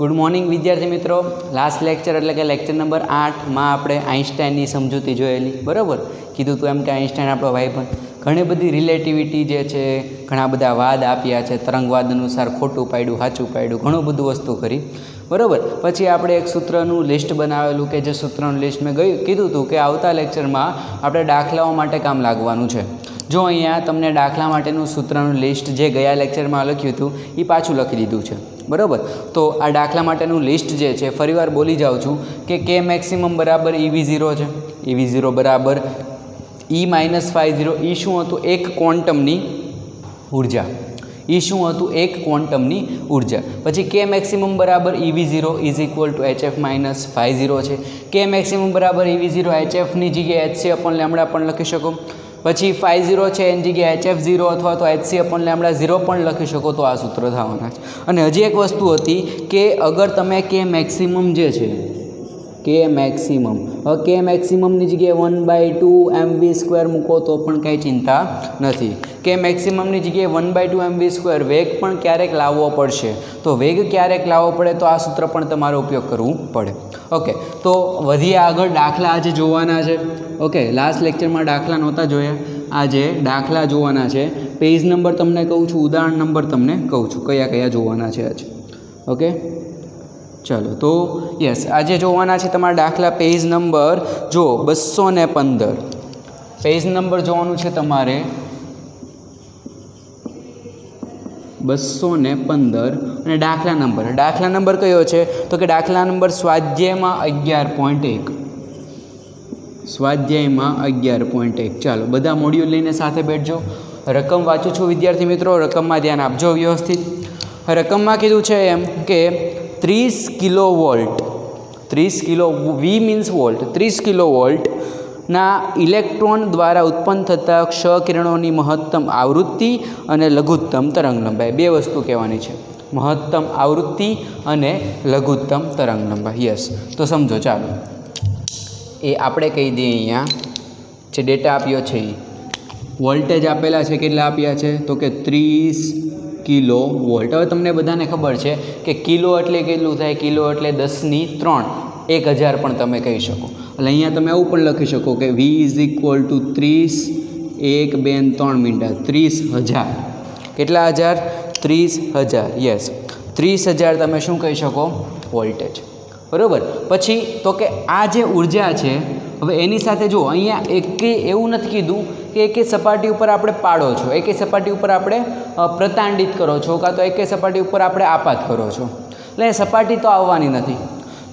Good morning વિદ્યાર્થી મિત્રો. Last lecture એટલે કે લેક્ચર નંબર 8માં આપણે આઇન્સ્ટાઈનની સમજૂતી જોયેલી, બરાબર. કીધું હતું એમ કે આઇન્સ્ટાઈન આપણો ભાઈબંધ. ઘણી બધી રિલેટિવિટી જે છે, ઘણા બધા વાદ આપ્યા છે, તરંગવાદ અનુસાર ખોટું પાડ્યું, સાચું પાડ્યું, ઘણું બધું વસ્તુ કરી, બરાબર. પછી આપણે એક સૂત્રનું લિસ્ટ બનાવેલું કે જે સૂત્રનું લિસ્ટ મેં કીધું હતું કે આવતા લેક્ચરમાં આપણે દાખલાઓ માટે કામ લાગવાનું છે. જો અહીંયા તમને દાખલા માટેનું સૂત્રનું લિસ્ટ જે ગયા લેક્ચરમાં લખ્યું હતું એ પાછું લખી દીધું છે, બરાબર. તો આ દાખલા માટેનું લિસ્ટ જે છે ફરીવાર બોલી જાઉં છું કે કે મેક્સિમમ બરાબર EV0 છે, EV0 બરાબર E-φ0. એ શું હતું? એક ક્વોન્ટમની ઉર્જા. એ શું હતું? એક ક્વોન્ટમની ઉર્જા. પછી કે મેક્સિમમ બરાબર EV0 is equal to HF-φ0 છે. કે મેક્સિમમ બરાબર EV0 HFની જગ્યાએ HC/λ પણ લખી શકો. પછી φ0 છે એની જગ્યાએ HF0 અથવા તો HC/λ0 પણ લખી શકો. તો આ સૂત્ર થવાના છે. અને હજી એક વસ્તુ હતી કે અગર તમે કે મેક્સિમમ જે છે કે મેક્સિમમ, હવે કે મેક્સિમમની જગ્યાએ 1/2 mv² મૂકો તો પણ કાંઈ ચિંતા નથી. કે મેક્સિમમની જગ્યાએ 1/2 mv² વેગ પણ ક્યારેક લાવવો પડશે. તો વેગ ક્યારેક લાવવો પડે તો આ સૂત્ર પણ તમારે ઉપયોગ કરવું પડે. ઓકે, તો વધીએ આગળ. દાખલા આજે જોવાના છે. ઓકે, લાસ્ટ લેક્ચરમાં દાખલા નહોતા જોયા, આજે દાખલા જોવાના છે. પેજ નંબર તમને કહું છું, ઉદાહરણ નંબર તમને કહું છું કયા કયા જોવાના છે આજે. ઓકે, ચાલો. તો યસ, આજે જોવાના છે તમારા દાખલા. પેજ નંબર જો 215, પેજ નંબર જોવાનું છે તમારે 215. અને દાખલા નંબર કયો છે? તો કે દાખલા નંબર સ્વાધ્યાયમાં 11.1. સ્વાધ્યાયમાં 11.1. ચાલો, બધા મોડ્યુલ લઈને સાથે બેઠજો. રકમ વાંચું છું વિદ્યાર્થી મિત્રો, રકમમાં ધ્યાન આપજો વ્યવસ્થિત. રકમમાં કીધું છે એમ કે 30 kilovolt, 30 kilo, V means volt, 30 કિલોવોલ્ટના ઇલેક્ટ્રોન દ્વારા ઉત્પન્ન થતા ક્ષ કિરણોની મહત્તમ આવૃત્તિ અને લઘુત્તમ તરંગલંબાઈ. બે વસ્તુ કહેવાની છે, મહત્તમ આવૃત્તિ અને લઘુત્તમ તરંગલંબાઈ. યસ, તો સમજો. ચાલો, એ આપણે કહી દઈએ. અહીંયા જે ડેટા આપ્યો છે એ વોલ્ટેજ આપેલા છે. કેટલા આપ્યા છે? તો કે 30 કિલો વોલ્ટ. હવે તમને બધાને ખબર છે કે કિલો એટલે કેટલું થાય? કિલો એટલે 10³ 1000 પણ તમે કહી શકો. એટલે અહીંયા તમે આવું પણ લખી શકો કે V is equal to 30 1 2 3 minute 30,000. કેટલા હજાર? 30,000. યસ, 30,000 તમે શું કહી શકો? વોલ્ટેજ, બરાબર. પછી તો કે આ જે ઉર્જા છે, હવે એની સાથે જો અહીંયા એકે એવું નથી કીધું કે એકે સપાટી ઉપર આપણે પાડો છો, એકે સપાટી ઉપર આપણે પ્રતાંડિત કરો છો, કાં તો એકે સપાટી ઉપર આપણે આપાત કરો છો. એટલે સપાટી તો આવવાની નથી.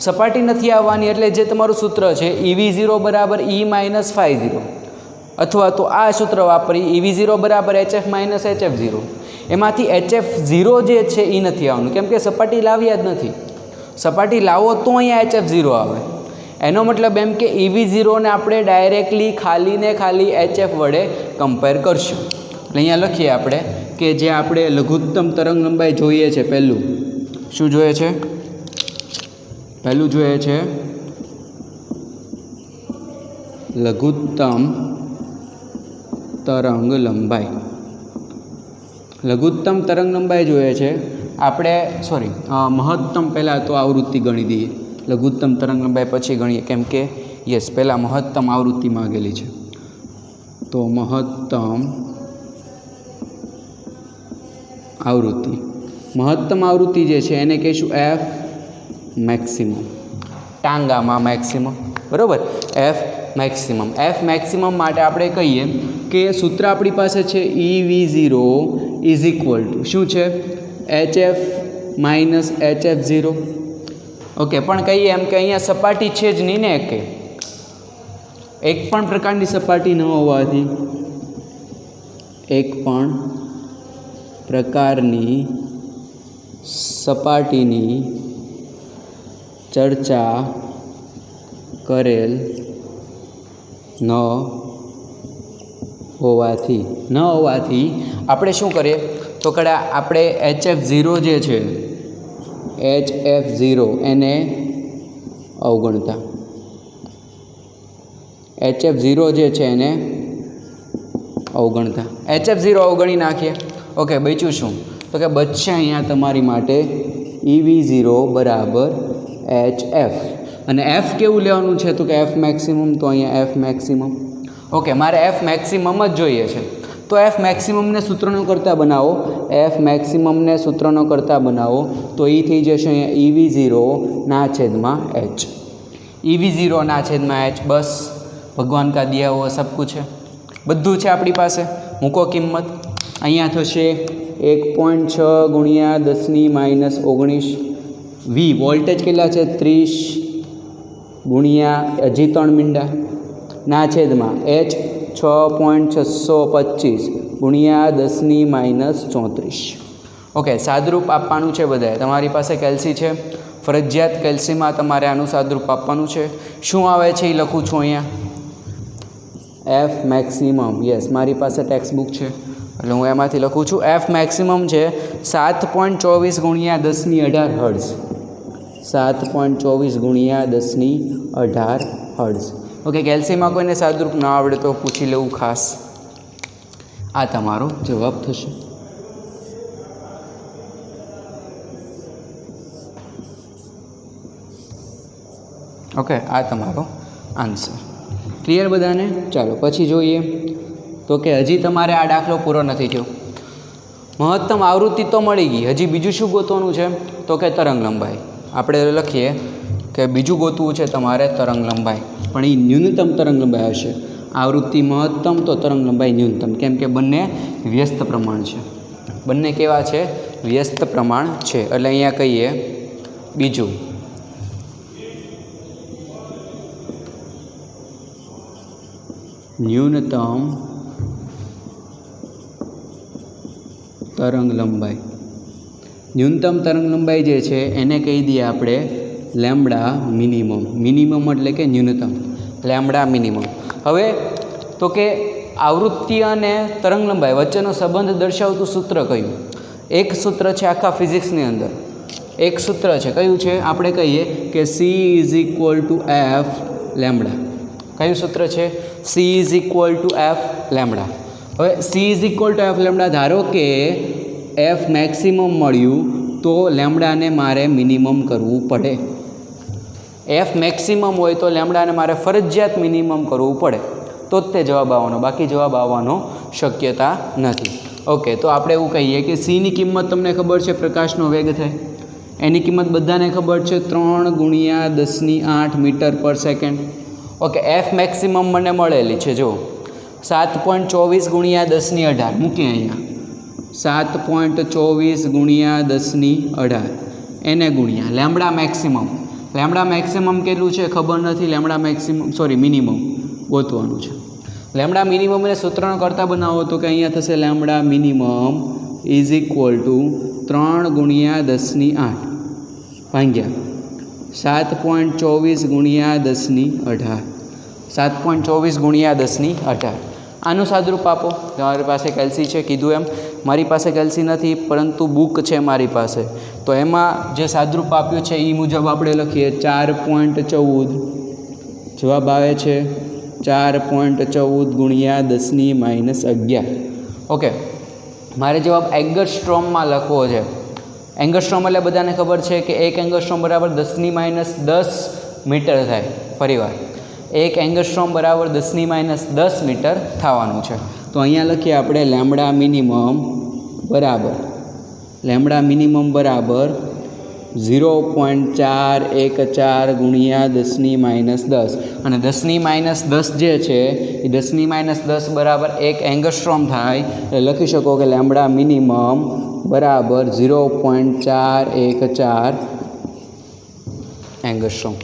સપાટી નથી આવવાની એટલે જે તમારું સૂત્ર છે EV0 બરાબર E-φ0, અથવા તો આ સૂત્ર વાપરી EV0 બરાબર HF-HF0. એમાંથી HF0 જે છે એ નથી આવવાનું, કેમ કે સપાટી લાવ્યા જ નથી. સપાટી લાવો તો અહીંયા HF0 આવે. એનો મતલબ એમ કે EV0 ને આપણે ડાયરેક્ટલી ખાલી HF વડે કમ્પેર કરશું. એટલે અહીંયા લખીએ આપણે કે જે આપણે લઘુત્તમ તરંગ લંબાઈ જોઈએ છે, પહેલું શું જોઈએ છે? પહેલું જોઈએ છે લઘુત્તમ તરંગ લંબાઈ. લઘુત્તમ તરંગ લંબાઈ જોઈએ છે આપણે. સોરી, મહત્તમ પહેલાં તો આવૃત્તિ ગણી દઈએ. લઘુત્તમ તરંગ લંબાઈ પછી ગણીએ, કેમ કે યસ, પહેલાં મહત્તમ આવૃત્તિ માગેલી છે. તો મહત્તમ આવૃત્તિ જે છે એને કહીશું F મેક્સિમમ, ટાંગામાં મેક્સિમમ, બરાબર. F મેક્સિમમ માટે આપણે કહીએ કે સૂત્ર આપણી પાસે છે EV0 ઇઝ ઇક્વલ ટુ શું છે? HF-HF0. ઓકે, પણ કહીએ એમ કે અહીંયા સપાટી છે જ નહીં ને, કે એક પણ પ્રકારની સપાટી ન હોવાથી, એક પણ પ્રકારની સપાટીની ચર્ચા કરેલ ન હોવાથી આપણે શું કરીએ? તો કડા આપણે HF0 જે છે, HF0 એને અવગણતા, HF0 જે છે એને અવગણતા HF0 અવગણી નાખીએ. ઓકે, બચ્યું શું? તો કે બચશે અહીંયા તમારી માટે EV0 બરાબર HF અને F કેવું લેવાનું છે તો કે F મેક્સિમમ તો અહીંયા F મેક્સિમમ ઓકે મારે F મેક્સિમમ જ જોઈએ છે તો F મેક્સિમમને સૂત્રનો કરતા બનાવો F મેક્સિમમને સૂત્રનો કરતા બનાવો તો એ થઈ જશે અહીંયા EV0 ના છેદમાં H EV0 ના છેદમાં H બસ ભગવાન કા દિયા હુआ सब कुछ है બધું છે આપણી પાસે મૂકો કિંમત અહીંયા થશે 1.6 ગુણ્યા 10⁻19 V વોલ્ટેજ કેટલા છે 30 ગુણ્યા હજી 3 મીંડા ના છેદમાં H 6.625 ગુણ્યા 10⁻34 ઓકે સાદરૂપ આપવાનું છે બધાએ તમારી પાસે કેલ્સી છે ફરજિયાત કેલ્સીમાં તમારે આનું સાદરૂપ આપવાનું છે શું આવે છે એ લખું છું અહીંયા F મેક્સિમમ યસ મારી પાસે ટેક્સ્ટ બુક છે એટલે હું એમાંથી લખું છું F મેક્સિમમ છે 7.24 ગુણ્યા 10⁻18 હર્ટ્ઝ 7.24 ગુણ્યા 10⁻18 હર્ટ્ઝ ઓકે કેલ્સીમાં કોઈને સાદરૂપ ના આવડે તો પૂછી લેવું ખાસ આ તમારો જવાબ થશે ઓકે આ તમારો આન્સર ક્લિયર બધાને ચાલો પછી જોઈએ તો કે હજી તમારે આ દાખલો પૂરો નથી થયો મહત્તમ આવૃત્તિ તો મળી ગઈ હજી બીજું શું ગોતવાનું છે તો કે તરંગ લંબાઈ આપણે લખીએ કે બીજું ગોતવું છે તમારે તરંગ લંબાઈ પણ એ ન્યૂનતમ તરંગ લંબાઈ હશે આવૃત્તિ મહત્તમ તો તરંગ લંબાઈ ન્યૂનતમ કેમ કે બંને વ્યસ્ત પ્રમાણ છે બંને કેવા છે વ્યસ્ત પ્રમાણ છે એટલે અહીંયા કહીએ બીજું ન્યૂનતમ તરંગ લંબાઈ ન્યૂનતમ તરંગ લંબાઈ જે છે એને કહી દઈએ આપણે લેમ્બડા મિનિમમ મિનિમમ એટલે કે ન્યૂનતમ લેમ્બડા મિનિમમ હવે તો કે આવૃત્તિ અને તરંગ લંબાઈ વચ્ચેનો સંબંધ દર્શાવતું સૂત્ર કયું એક સૂત્ર છે આખા ફિઝિક્સની અંદર એક સૂત્ર છે કયું છે આપણે કહીએ કે C = F લેમ્બડા કયું સૂત્ર છે C = F લેમ્બડા હવે C = F લેમ્બડા ધારો કે F મેક્સિમમ મળ્યું તો લેમ્બડાને મારે મિનિમમ કરવું પડે F મેક્સિમમ હોય તો લેમ્બડાને મારે ફરજિયાત મિનિમમ કરવું પડે તો જ તે જવાબ આવવાનો બાકી જવાબ આવવાનો શક્યતા નથી ઓકે તો આપણે એવું કહીએ કે Cની કિંમત તમને ખબર છે પ્રકાશનો વેગ થાય એની કિંમત બધાને ખબર છે 3 ગુણ્યા 10⁸ મીટર પર સેકન્ડ ઓકે F મેક્સિમમ મને મળેલી છે જો 7.24 ગુણ્યા 10⁸ મૂકીએ અહીંયા 7.24 ગુણ્યા 10⁸ એને ગુણ્યા લેમ્બડા મેક્સિમમ કેટલું છે ખબર નથી લેમ્બડા મેક્સિમમ મિનિમમ ગોતવાનું છે લેમ્બડા મિનિમમને સૂત્રનો કરતા બનાવો તો કે અહીંયા થશે લેમ્બડા મિનિમમ = 3 ગુણ્યા 10⁸ ભાગ્યા 7.24 ગુણ્યા 10⁸ 7.24 ગુણ્યા 10⁸ આનું સાદરૂપ આપો તમારી પાસે કેલ્સી છે કીધું એમ મારી પાસે કેલ્સી નથી પરંતુ બુક છે મારી પાસે તો એમાં જે સાદરૂપ આપ્યું છે એ મુજબ આપણે લખીએ 4.14 જવાબ આવે છે 4.14 ગુણ્યા 10⁻11 ઓકે મારે જવાબ એંગસ્ટ્રોમમાં લખવો છે એંગસ્ટ્રોમ એટલે બધાને ખબર છે કે 1 એંગસ્ટ્રોમ બરાબર 10⁻10 મીટર થાય ફરીવાર 1 એંગસ્ટ્રોમ બરાબર 10⁻10 મીટર થવાનું છે તો અહીંયા લખીએ આપણે લેમ્બડા મિનિમમ બરાબર 0.414 ગુણ્યા 10⁻10 અને 10⁻10 જે છે એ 10⁻10 બરાબર 1 એંગસ્ટ્રોમ થાય એટલે લખી શકો કે લેમ્બડા મિનિમમ બરાબર 0.414 એંગસ્ટ્રોમ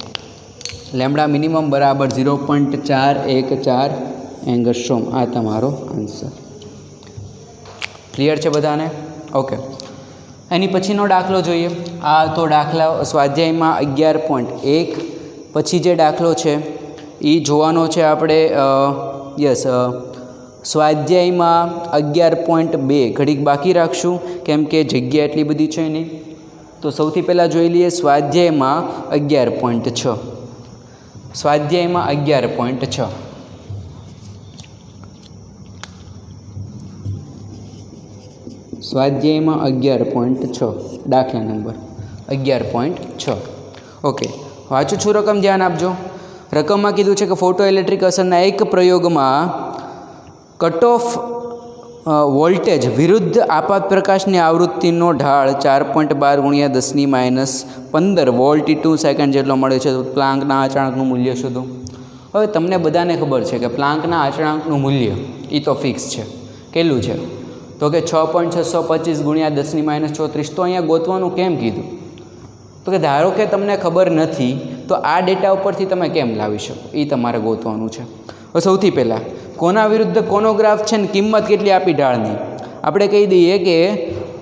લેમ્બડા મિનિમમ બરાબર 0.414 એંગસ્ટ્રોમ આ તમારો આન્સર ક્લિયર છે બધાને ઓકે એની પછીનો દાખલો જોઈએ આ તો દાખલા સ્વાધ્યાયમાં 11.1 પછી જે દાખલો છે એ જોવાનો છે આપણે સ્વાધ્યાયમાં 11.2 ઘડીક બાકી રાખશું કેમ કે જગ્યા એટલી બધી છે નહીં તો સૌથી પહેલાં જોઈ લઈએ સ્વાધ્યાયમાં 11.6 સ્વાધ્યાયમાં 11.6 સ્વાધ્યાયમાં 11.6 દાખલા નંબર 11.6. ઓકે, વાંચું છું રકમ, ધ્યાન આપજો. રકમમાં કીધું છે કે ફોટો ઇલેક્ટ્રિક અસરના એક પ્રયોગમાં કટ ઓફ વોલ્ટેજ વિરુદ્ધ આપાત પ્રકાશની આવૃત્તિનો ઢાળ 4.12 × 10⁻15 વોલ્ટ × સેકન્ડ જેટલો મળે છે. તો પ્લાન્કના અચળાંકનું મૂલ્ય શોધો. હવે તમને બધાને ખબર છે કે પ્લાન્કના અચળાંકનું મૂલ્ય એ તો ફિક્સ છે. કેટલું છે? તો કે 6.625 × 10⁻34. તો અહીંયા ગોતવાનું કેમ કીધું? તો કે ધારો કે તમને ખબર નથી તો આ ડેટા ઉપરથી તમે કેમ લાવી શકો, એ તમારે ગોતવાનું છે. હવે સૌથી પહેલાં કોના વિરુદ્ધ કોનો ગ્રાફ છે ને કિંમત કેટલી આપી ઢાળની, આપણે કહી દઈએ કે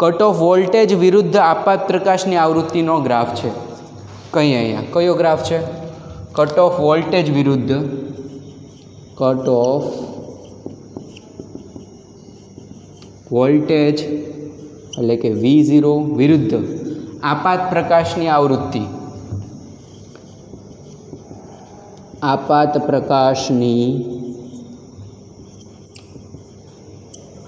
કટ ઓફ વોલ્ટેજ વિરુદ્ધ આપાત પ્રકાશની આવૃત્તિનો ગ્રાફ છે. કઈ અહીંયા કયો ગ્રાફ છે? કટ ઓફ વોલ્ટેજ વિરુદ્ધ કટ ઓફ વોલ્ટેજ એટલે કે V0 વિરુદ્ધ આપાત પ્રકાશની આવૃત્તિ, આપાત પ્રકાશની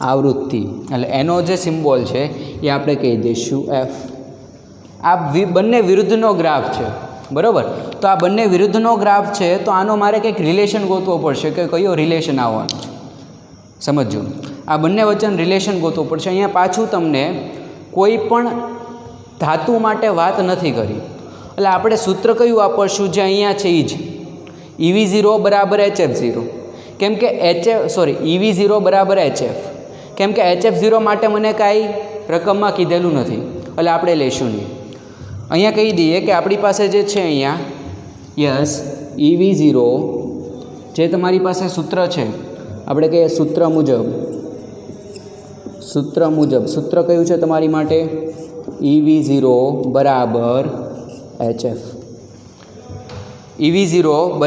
આવૃત્તિ એટલે એનો જે સિમ્બોલ છે એ આપણે કહી દઈશું F. આ બંને વિરુદ્ધનો ગ્રાફ છે, બરાબર? તો આ બંને વિરુદ્ધનો ગ્રાફ છે, તો આનો મારે કંઈક રિલેશન ગોતવો પડશે કે કયો રિલેશન આવવાનો છે. સમજો, આ બંને વચ્ચેનું રિલેશન ગોતવું પડશે. અહીંયા પાછું તમને કોઈ પણ ધાતુ માટે વાત નથી કરી, એટલે આપણે સૂત્ર કયું વાપરશું જે અહીંયા છે એ જ EV0 = HF0, કેમ કે EV0 = HF, કેમ કે HF0 માટે મને કાંઈ રકમમાં કીધેલું નથી, એટલે આપણે લઈશું નહીં. અહીંયા કહી દઈએ કે આપણી પાસે જે છે અહીંયા યસ EV0 જે તમારી પાસે સૂત્ર છે, આપણે કહીએ સૂત્ર મુજબ સૂત્ર કયું છે તમારી માટે? EV0 = HF. EV0 =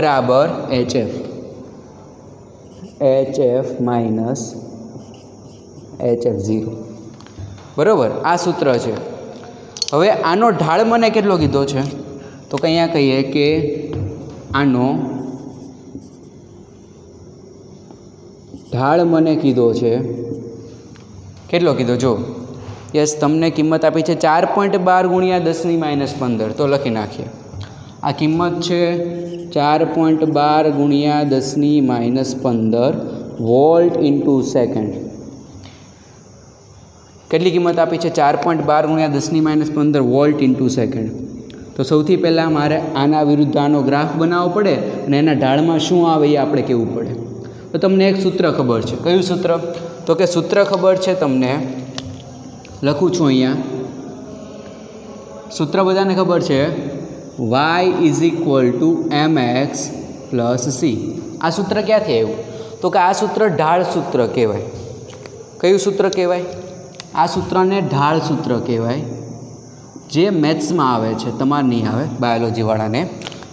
HF HF-HF0, બરાબર? આ સૂત્ર છે. હવે આનો ઢાળ મને કેટલો કીધો છે? તો કે અહીંયા કહીએ કે આનો ઢાળ મને કીધો છે, કેટલો કીધો? જો યસ, તમને કિંમત આપી છે 4.12 × 10⁻15. તો લખી નાખીએ. આ કિંમત છે 4.12 × 10⁻15 વોલ્ટ × સેકન્ડ. કેટલી કિંમત આપી છે? 4.12 × 10⁻15 વોલ્ટ × સેકન્ડ. તો સૌથી પહેલાં મારે આના વિરુદ્ધ આનો ગ્રાફ બનાવવો પડે અને એના ઢાળમાં શું આવે એ આપણે કહેવું પડે. તો તમને એક સૂત્ર ખબર છે. કયું સૂત્ર? તો કે સૂત્ર ખબર છે તમને, લખું છું અહીંયા. સૂત્ર બધાને ખબર છે, y = mx + c. આ સૂત્ર ક્યાંથી આવ્યું? તો કે આ સૂત્ર ઢાળ સૂત્ર કહેવાય. કયું સૂત્ર કહેવાય? આ સૂત્રને ઢાળ સૂત્ર કહેવાય, જે મેથ્સમાં આવે છે, તમારે નહીં આવે બાયોલોજીવાળાને.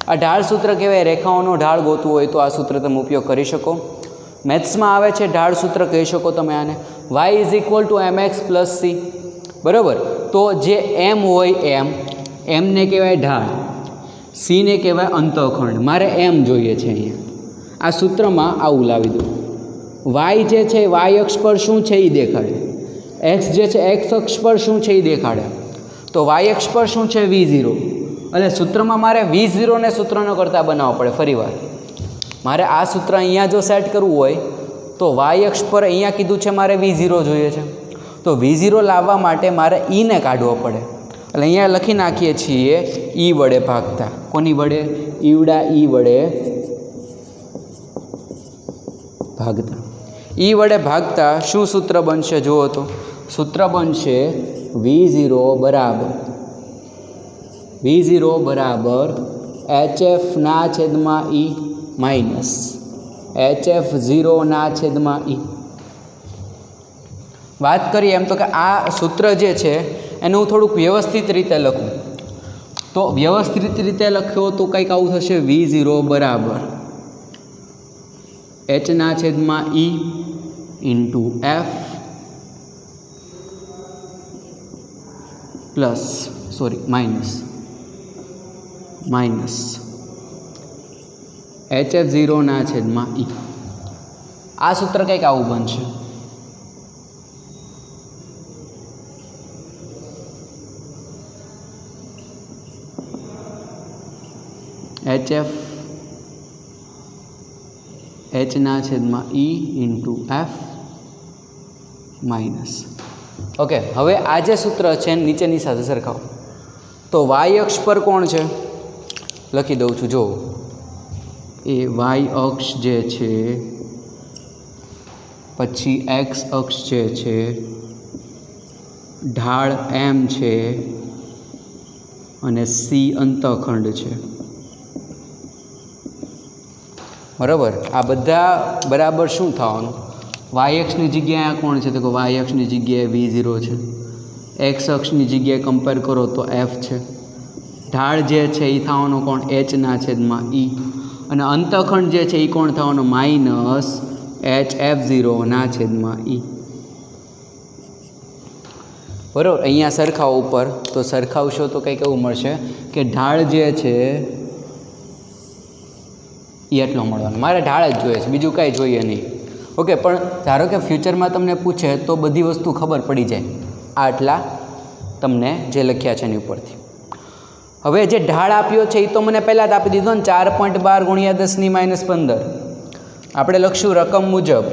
આ ઢાળ સૂત્ર કહેવાય. રેખાઓનો ઢાળ ગોતવું હોય તો આ સૂત્ર તમે ઉપયોગ કરી શકો. મેથ્સમાં આવે છે ઢાળ સૂત્ર કહી શકો તમે આને. y = mx + c, બરાબર? તો જે m હોય m ને કહેવાય ઢાળ, c ને કહેવાય અંતઃખંડ. મારે m જોઈએ છે અહીંયા. આ સૂત્રમાં આવું લાવી દઉં. y જે છે y અક્ષ પર શું છે એ દેખાડે, x જે છે x અક્ષ પર શું છે એ દેખાડે. તો y અક્ષ પર શું છે? V0. એટલે સૂત્રમાં મારે V0 ને સૂત્રનો કરતાં બનાવવો પડે. ફરીવાર મારે આ સૂત્ર અહીંયા જો સેટ કરવું હોય તો y અક્ષ પર અહીંયા કીધું છે મારે V0 જોઈએ છે, તો V0 લાવવા માટે મારે E ને કાઢવો પડે. એટલે અહીંયા લખી નાખીએ છીએ E વડે ભાગતા. કોની વડે? ઈવડા E વડે ભાગતા. E વડે ભાગતા શું સૂત્ર બનશે? જુઓ તો સૂત્ર બનશે V0 = HF/E માઇનસ HF0/E. વાત કરીએ એમ તો કે આ સૂત્ર જે છે એને હું થોડુંક વ્યવસ્થિત રીતે લખું તો વ્યવસ્થિત રીતે લખ્યો તો કંઈક આવું થશે: V0 બરાબર H/E into F plus minus HF0/E. આ સૂત્ર કંઈક આવું બનશે. HF H/E into F minus. Okay, હવે આ જે સૂત્ર છે નીચેની સાથે સરખાવો. તો વાય અક્ષ પર કોણ છે લખી દઉં છું. જો એ વાય અક્ષ જે છે, પછી એક્સ અક્ષ જે છે, ઢાળ એમ છે અને સી અંતખંડ છે. બરાબર, આ બધા બરાબર શું થવાનું? વાય અક્ષની જગ્યાએ આ કોણ છે? તો કે વાય અક્ષની જગ્યાએ V0 છે. એક્સ અક્ષની જગ્યાએ કમ્પેર કરો તો F છે. ઢાળ જે છે એ થવાનો કોણ? H/E. અને અંતખંડ જે છે એ કોણ થવાનો? Minus HF0/E. બરાબર, અહીંયા સરખાવો ઉપર. તો સરખાવશો તો કંઈક એવું મળશે કે ઢાળ જે છે એ એટલો મળવાનો. મારે ઢાળ જ જોઈએ છે, બીજું કાંઈ જોઈએ નહીં. ઓકે, પણ ધારો કે ફ્યુચરમાં તમને પૂછે તો બધી વસ્તુ ખબર પડી જાય. આટલા તમને જે લખ્યા છે એની ઉપરથી. હવે જે ઢાળ આપ્યો છે એ તો મને પહેલાં જ આપી દીધો ને, 4.12 × 10⁻15. આપણે લખશું રકમ મુજબ.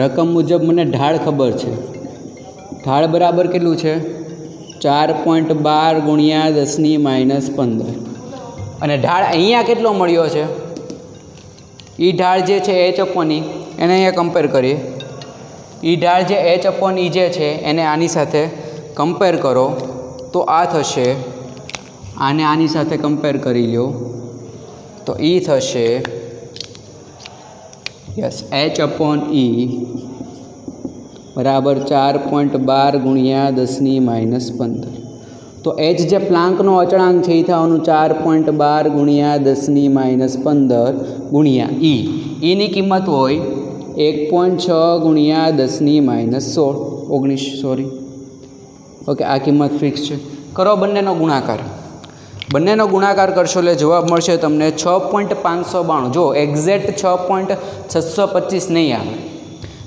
રકમ મુજબ મને ઢાળ ખબર છે. ઢાળ બરાબર કેટલું છે? 4.12 × 10⁻15. અને ઢાળ અહીંયા કેટલો મળ્યો છે? એ ઢાળ જે છે H/E એને અહીંયા કમ્પેર કરીએ. એ ઢાળ જે H/E જે છે એને આની સાથે કમ્પેર કરો તો આ થશે. આને આની સાથે કમ્પેર કરી લો તો એ થશે યસ H/E બરાબર 4.12 × 10⁻15. તો H જે પ્લાન્કનો અચળાંક છે એ થવાનું 4.12 × 10⁻15 × E. એની કિંમત હોય 1.6 × 10⁻19. ઓકે, આ કિંમત ફિક્સ છે. કરો બંનેનો ગુણાકાર. બંનેનો ગુણાકાર કરશો એટલે જવાબ મળશે તમને 6.592. જો એક્ઝેક્ટ 6.625 નહીં આવે,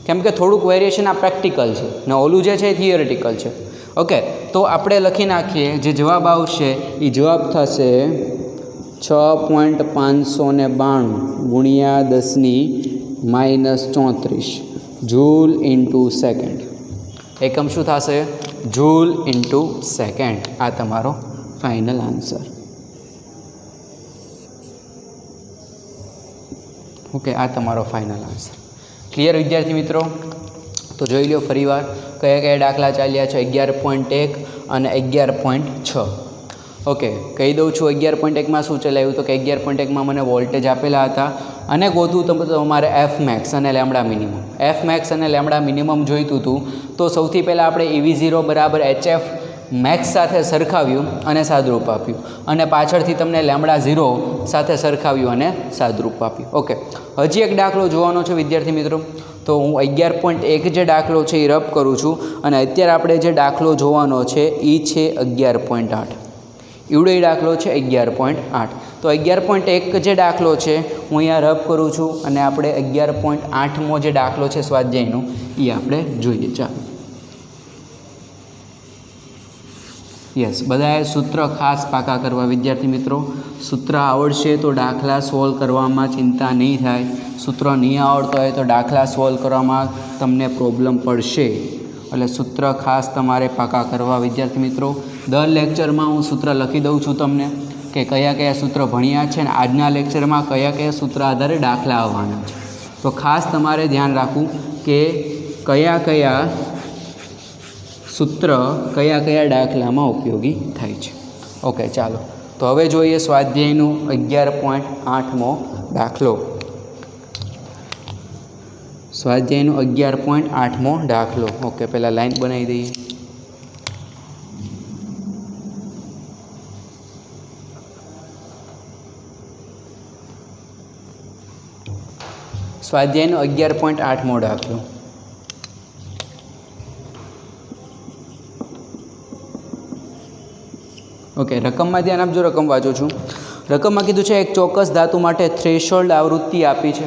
કેમ કે થોડુંક વેરિએશન આ પ્રેક્ટિકલ છે ને ઓલું જે છે એ થિયરિટિકલ છે. ઓકે, તો આપણે લખી નાખીએ. જે જવાબ આવશે એ જવાબ થશે 6.592 × 10⁻34 જૂલ ઇન્ટુ સેકન્ડ. એકમ શું થશે? Joule into second. આ તમારો ફાઇનલ આન્સર. ઓકે, આ તમારો ફાઇનલ આન્સર. ક્લિયર વિદ્યાર્થી મિત્રો? તો જોઈ લો ફરીવાર કયા કયા દાખલા ચાલ્યા છે. 11.1 અને 11.6. ઓકે, કહી દઉં છું 11.1માં શું ચલાવ્યું. તો કે 11.1માં મને વોલ્ટેજ આપેલા હતા અને ગોતું તમારે F max અને લેમ્બડા મિનિમમ. F max અને લેમ્બડા મિનિમમ જોઈતું હતું. તો સૌથી પહેલાં આપણે EV0 બરાબર HF મેક્સ સાથે સરખાવ્યું અને સાદરૂપ આપ્યું, અને પાછળથી તમને λ0 સાથે સરખાવ્યું અને સાદરૂપ આપ્યું. ઓકે, હજી એક દાખલો જોવાનો છે વિદ્યાર્થી મિત્રો. તો હું 11.1 જે દાખલો છે એ રબ કરું છું, અને અત્યારે આપણે જે દાખલો જોવાનો છે એ છે 11.8. એવડો એ દાખલો છે 11.8. તો 11.1 જે દાખલો છે હું અહીંયા રબ કરું છું, અને આપણે 11.8મો જે દાખલો છે સ્વાધ્યાયનો એ આપણે જોઈએ. ચાલો, યસ, બધાએ સૂત્ર ખાસ પાકા કરવા વિદ્યાર્થી મિત્રો. સૂત્ર આવડશે તો દાખલા સોલ્વ કરવામાં ચિંતા નહીં થાય. સૂત્ર નહીં આવડતો હોય તો દાખલા સોલ્વ કરવામાં તમને પ્રોબ્લેમ પડશે. એટલે સૂત્ર ખાસ તમારે પાકા કરવા વિદ્યાર્થી મિત્રો. દર લેક્ચરમાં હું સૂત્ર લખી દઉં છું તમને કે કયા કયા સૂત્ર ભણ્યા છે, અને આજના લેક્ચરમાં કયા કયા સૂત્ર આધારે દાખલા આવવાના છે. તો ખાસ તમારે ધ્યાન રાખવું કે કયા કયા સૂત્ર કયા કયા દાખલામાં ઉપયોગી થાય છે. ઓકે, ચાલો તો હવે જોઈએ સ્વાધ્યાયનો 11.8મો દાખલો. સ્વાધ્યાયનો 11.8મો દાખલો. ઓકે, પહેલાં લાઈન બનાવી દઈએ. સ્વાધ્યાયનો 11.8મો દાખલો. ઓકે, રકમમાં ધ્યાન આપજો. રકમ વાંચું છું. રકમમાં કીધું છે એક ચોક્કસ ધાતુ માટે થ્રેશોલ્ડ આવૃત્તિ આપી છે.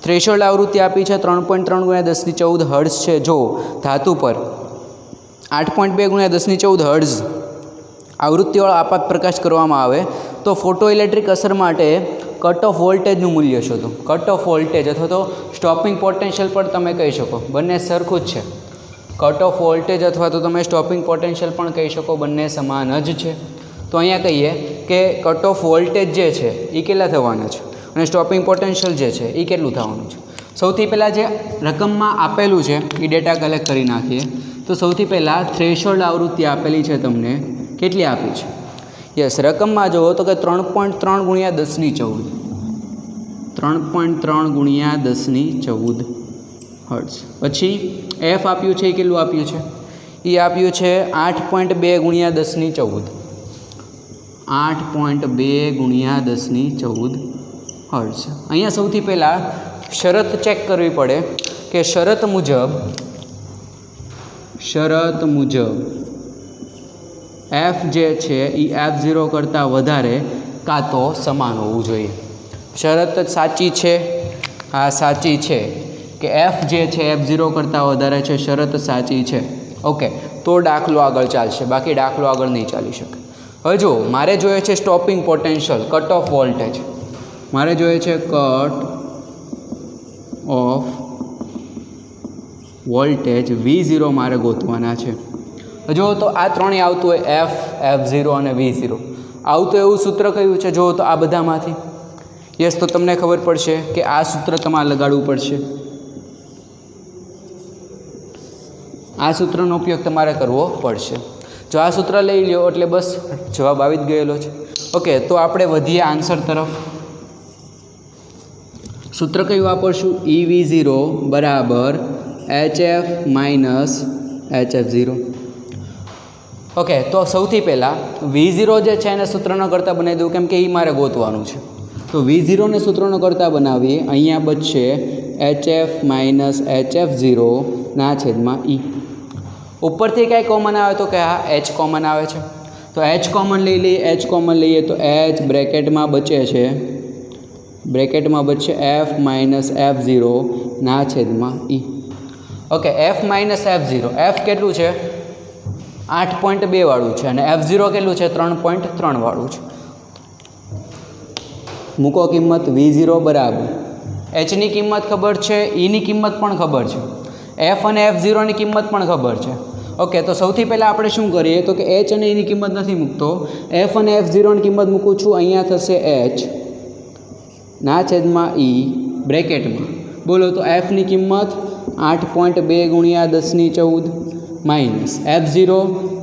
થ્રેશોલ્ડ આવૃત્તિ આપી છે 3.3 × 10⁻14 હર્ટ્ઝ છે. જો ધાતુ પર 8.2 ગુણ્યા 1014 હર્ટ્ઝ આવૃત્તિવાળો આપાત પ્રકાશ કરવામાં આવે તો ફોટો ઇલેક્ટ્રિક અસર માટે કટ ઓફ વોલ્ટેજનું મૂલ્ય શોધો. કટ ઓફ વોલ્ટેજ અથવા તો સ્ટોપિંગ પોટેન્શિયલ પણ તમે કહી શકો, બંને સરખું જ છે. કટ ઓફ વોલ્ટેજ અથવા તો તમે સ્ટોપિંગ પોટેન્શિયલ પણ કહી શકો, બંને સમાન જ છે. તો અહીંયા કહીએ કે કટ ઓફ વોલ્ટેજ જે છે એ કેટલા થવાના છે અને સ્ટોપિંગ પોટેન્શિયલ જે છે એ કેટલું થવાનું છે. સૌથી પહેલાં જે રકમમાં આપેલું છે એ ડેટા કલેક્ટ કરી નાખીએ. તો સૌથી પહેલાં થ્રેશોલ્ડ આવૃત્તિ આપેલી છે તમને, કેટલી આપી છે? યસ, રકમમાં જુઓ તો કે 3.3 ગુણ્યા 1014, 3.3 ગુણ્યા 1014 હર્ટ્ઝ. પછી એફ આપ્યું છે એ કેટલું આપ્યું છે? એ આપ્યું છે 8.2 ગુણ્યા 1014, 8.2 ગુણ્યા 1014 હર્ટ્ઝ. અહીંયા સૌથી પહેલાં શરત ચેક કરવી પડે કે શરત મુજબ એફ જે છે એ F0 કરતાં વધારે કાં તો સમાન હોવું જોઈએ. શરત સાચી છે, આ સાચી છે કે એફ જે છે F0 કરતાં વધારે છે, શરત સાચી છે. ઓકે, તો દાખલો આગળ ચાલશે, બાકી દાખલો આગળ નહીં ચાલી શકે. હવે જો મારે જોઈએ છે stopping potential, cut off voltage. મારે જોઈએ છે કટ ઓફ વોલ્ટેજ V0 મારે ગોતવાના છે. જો તો આ ત્રણેય આવતું હોય એફ, F0 અને V0 આવતું એવું સૂત્ર કયું છે? જો તો આ બધામાંથી. યસ, તો તમને ખબર પડશે કે આ સૂત્ર તમારે લગાડવું પડશે. આ સૂત્રનો ઉપયોગ તમારે કરવો પડશે. જો આ સૂત્ર લઈ લ્યો એટલે બસ જવાબ આવી જ ગયેલો છે. ઓકે, તો આપણે વધીએ આન્સર તરફ. સૂત્ર કયું વાપરશું? EV0 બરાબર HF માઇનસ HF0. ઓકે, તો સૌથી પહેલાં V0 જે છે એને સૂત્રનો કરતાં બનાવી દઉં, કેમ કે એ મારે ગોતવાનું છે. તો V0ને સૂત્રનો કરતાં બનાવીએ. અહીંયા બચશે HF માઇનસ HF0 ના છેદમાં E. ઉપરથી કાંઈ કોમન આવે તો કે હા H કોમન આવે છે, તો H કોમન લઈ લઈએ. H કોમન લઈએ તો H બ્રેકેટમાં બચે છે, F માઇનસ F0 ના છેદમાં E. Okay, F minus F0, F કેટલું છે? 8.2 વાળું છે અને F0 કેટલું છે? 3.3 વાળું છે. મૂકો કિંમત. V0 બરાબર Hની કિંમત ખબર છે, Eની કિંમત પણ ખબર છે, F અને F0ની કિંમત પણ ખબર છે. ઓકે, તો સૌથી પહેલાં આપણે શું કરીએ તો કે H અને Eની કિંમત નથી મૂકતો, F અને F0ની કિંમત મૂકું છું. અહીંયા થશે H ના છેદમાં E બ્રેકેટમાં. બોલો તો Fની કિંમત 8.2 ગુણ્યા 1014 માઇનસ F0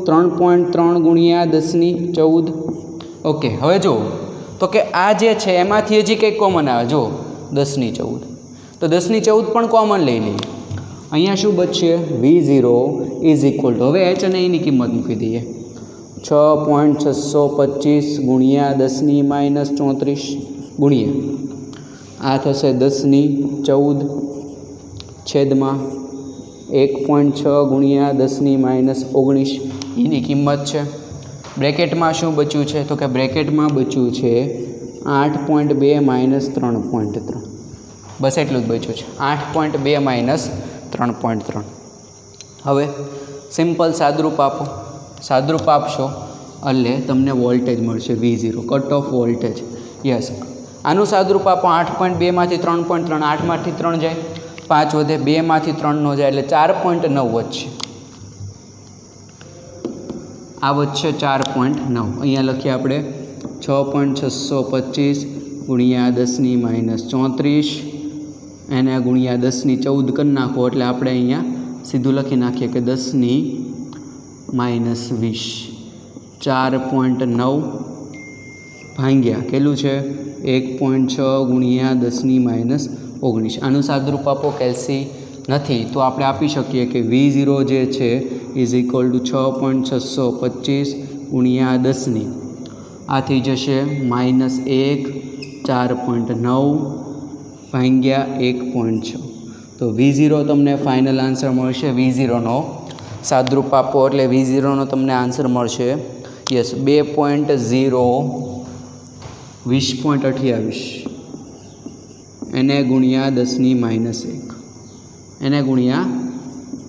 3.3 ગુણ્યા 1014. ઓકે, હવે જુઓ તો કે આ જે છે એમાંથી હજી કંઈક કોમન આવે. જો 1014, તો 1014 પણ કોમન લઈ લઈએ. અહીંયા શું બચશે? V0 ઇઝ ઇક્વલ ટુ, હવે H અને Eની કિંમત મૂકી દઈએ, 6.625 ગુણ્યા 10ની માઇનસ 34 ગુણ્યા આ થશે 1014 છેદમાં 1.6 ગુણ્યા 10ની માઇનસ 19 એની કિંમત છે. બ્રેકેટમાં શું બચ્યું છે તો કે બ્રેકેટમાં બચ્યું છે 8.2 માઇનસ 3.3. બસ એટલું જ બચ્યું છે, 8.2 માઇનસ 3.3. હવે સિમ્પલ સાદરૂપ આપો. સાદરૂપ આપશો એટલે તમને વોલ્ટેજ મળશે V0, cut off voltage. Yes, આનું સાદરૂપ આપો. 8.2 માંથી 3.3, 8 માંથી 3 જાય, 5 વધે, 2 માંથી 3 નો જાય એટલે 4.9 વધશે. આ વધશે 4.9. અહીંયા લખીએ આપણે 6.625 ગુણ્યા 10ની માઇનસ 34 એને ગુણ્યા 10ની 14 કરી નાખો એટલે આપણે અહીંયા સીધું લખી નાખીએ કે 10ની માઇનસ 20. 4.9 ભાગ્યા કેટલું છે? 1.6 ગુણ્યા 10ની માઇનસ 19. આનું સાદરૂપ આપો. કેલ્સી નથી તો આપણે આપી શકીએ કે V0 જે છે ઇઝ ઇક્વલ ટુ 6.625 ગુણ્યા 10ની આ થઈ જશે માઇનસ 1, 4.9 ભાગ્યા 1.6. તો V0 તમને ફાઇનલ આન્સર મળશે. V0નો સાદરૂપ આપો એટલે V0નો તમને આન્સર મળશે યસ 20.28 એને ગુણ્યા 10ની માઇનસ 1 એને ગુણ્યા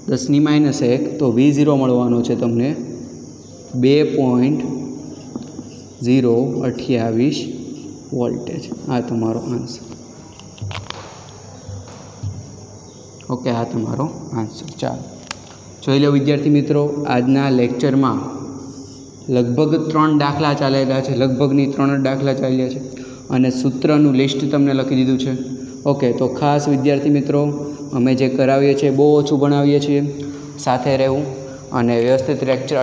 10⁻1 તો V0 મળવાનો છે તમને 2.028 વોલ્ટેજ. આ તમારો આન્સર. ઓકે, આ તમારો આન્સર. ચાલો જોઈ લો વિદ્યાર્થી મિત્રો, આજના લેક્ચરમાં લગભગ 3 દાખલા ચાલેલા છે, લગભગની 3 દાખલા ચાલ્યા છે અને સૂત્રનું લિસ્ટ તમને લખી દીધું છે. ઓકે, તો ખાસ વિદ્યાર્થી મિત્રો, અમે જે કરાવીએ છીએ બહુ ઓછું ભણાવીએ છીએ, સાથે રહેવું અને વ્યવસ્થિત લેક્ચર